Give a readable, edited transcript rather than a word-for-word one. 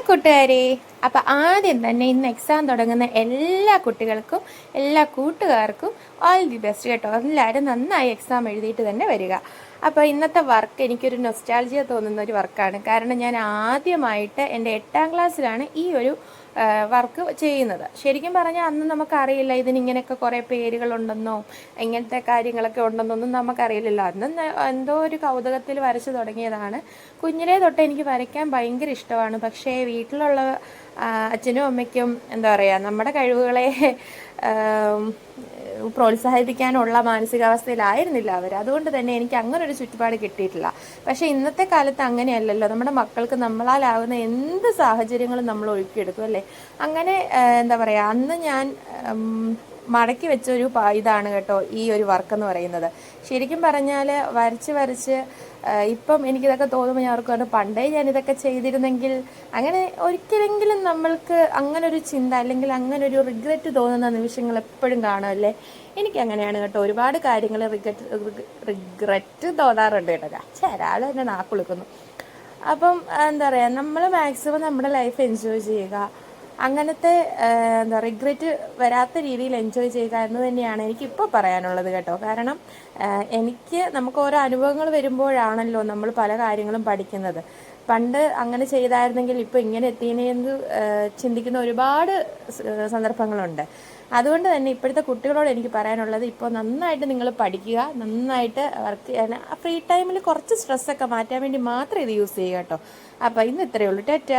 കൂട്ടുകാരെ, അപ്പം ആദ്യം തന്നെ ഇന്ന് എക്സാം തുടങ്ങുന്ന എല്ലാ കുട്ടികൾക്കും എല്ലാ കൂട്ടുകാർക്കും ഓൾ ദി ബെസ്റ്റ് കേട്ടോ. എല്ലാവരും നന്നായി എക്സാം എഴുതിയിട്ട് തന്നെ വരിക. അപ്പോൾ ഇന്നത്തെ വർക്ക് എനിക്കൊരു നൊസ്റ്റാൾജിയ തോന്നുന്ന ഒരു വർക്കാണ്. കാരണം ഞാൻ ആദ്യമായിട്ട് എൻ്റെ 8ാം ക്ലാസ്സിലാണ് ഈ ഒരു വർക്ക് ചെയ്യുന്നത്. ശരിക്കും പറഞ്ഞാൽ അന്ന് നമുക്കറിയില്ല ഇതിനിങ്ങനെയൊക്കെ കുറേ പേരുകളുണ്ടെന്നോ ഇങ്ങനത്തെ കാര്യങ്ങളൊക്കെ ഉണ്ടെന്നൊന്നും നമുക്കറിയില്ലല്ലോ. അന്ന് എന്തോ ഒരു കൗതുകത്തിൽ വരച്ച് തുടങ്ങിയതാണ്. കുഞ്ഞിലേ തൊട്ട് എനിക്ക് വരയ്ക്കാൻ ഭയങ്കര ഇഷ്ടമാണ്. പക്ഷേ വീട്ടിലുള്ള അച്ഛനും അമ്മയ്ക്കും എന്താ പറയുക, നമ്മുടെ കഴിവുകളെ പ്രോത്സാഹിപ്പിക്കാനുള്ള മാനസികാവസ്ഥയിലായിരുന്നില്ല അവർ. അതുകൊണ്ട് തന്നെ എനിക്ക് അങ്ങനെ ഒരു ചുറ്റുപാട് കിട്ടിയിട്ടില്ല. പക്ഷേ ഇന്നത്തെ കാലത്ത് അങ്ങനെയല്ലല്ലോ. നമ്മുടെ മക്കൾക്ക് നമ്മളാലാവുന്ന എന്ത് സാഹചര്യങ്ങളും നമ്മൾ ഒഴുക്കിയെടുക്കും അല്ലേ. അങ്ങനെ എന്താ പറയുക, അന്ന് ഞാൻ മടക്കി വെച്ചൊരു ഇതാണ് കേട്ടോ ഈ ഒരു വർക്ക് എന്ന് പറയുന്നത്. ശരിക്കും പറഞ്ഞാൽ വരച്ച് ഇപ്പം എനിക്കിതൊക്കെ തോന്നുമ്പോൾ ഞാൻ ഓർക്കുവാണ്, പണ്ടേ ഞാനിതൊക്കെ ചെയ്തിരുന്നെങ്കിൽ. അങ്ങനെ ഒരിക്കലെങ്കിലും നമ്മൾക്ക് അങ്ങനൊരു ചിന്ത അല്ലെങ്കിൽ അങ്ങനൊരു റിഗ്രറ്റ് തോന്നുന്ന നിമിഷങ്ങൾ എപ്പോഴും കാണുമല്ലേ. എനിക്കങ്ങനെയാണ് കേട്ടോ. ഒരുപാട് കാര്യങ്ങൾ റിഗ്രറ്റ് തോന്നാറുണ്ട് കേട്ടോ. ഒരാൾ എന്നെ നാക്കുളിക്കുന്നു. അപ്പം എന്താ പറയുക, നമ്മൾ മാക്സിമം നമ്മുടെ ലൈഫ് എൻജോയ് ചെയ്യുക. അങ്ങനത്തെ എന്താ റിഗ്രറ്റ് വരാത്ത രീതിയിൽ എൻജോയ് ചെയ്യുക എന്ന് തന്നെയാണ് എനിക്കിപ്പോൾ പറയാനുള്ളത് കേട്ടോ. കാരണം നമുക്ക് ഓരോ അനുഭവങ്ങൾ വരുമ്പോഴാണല്ലോ നമ്മൾ പല കാര്യങ്ങളും പഠിക്കുന്നത്. പണ്ട് അങ്ങനെ ചെയ്തായിരുന്നെങ്കിൽ ഇപ്പോൾ ഇങ്ങനെ എത്തിയെന്ന് ചിന്തിക്കുന്ന ഒരുപാട് സന്ദർഭങ്ങളുണ്ട്. അതുകൊണ്ട് തന്നെ ഇപ്പോഴത്തെ കുട്ടികളോട് എനിക്ക് പറയാനുള്ളത്, ഇപ്പോൾ നന്നായിട്ട് നിങ്ങൾ പഠിക്കുക, നന്നായിട്ട് വർക്ക് ചെയ്യാൻ. ഫ്രീ ടൈമിൽ കുറച്ച് സ്ട്രെസ്സൊക്കെ മാറ്റാൻ വേണ്ടി മാത്രം ഇത് യൂസ് ചെയ്യുക കേട്ടോ. അപ്പോൾ ഇന്ന് ഇത്രയേ ഉള്ളൂ. ടാറ്റാ.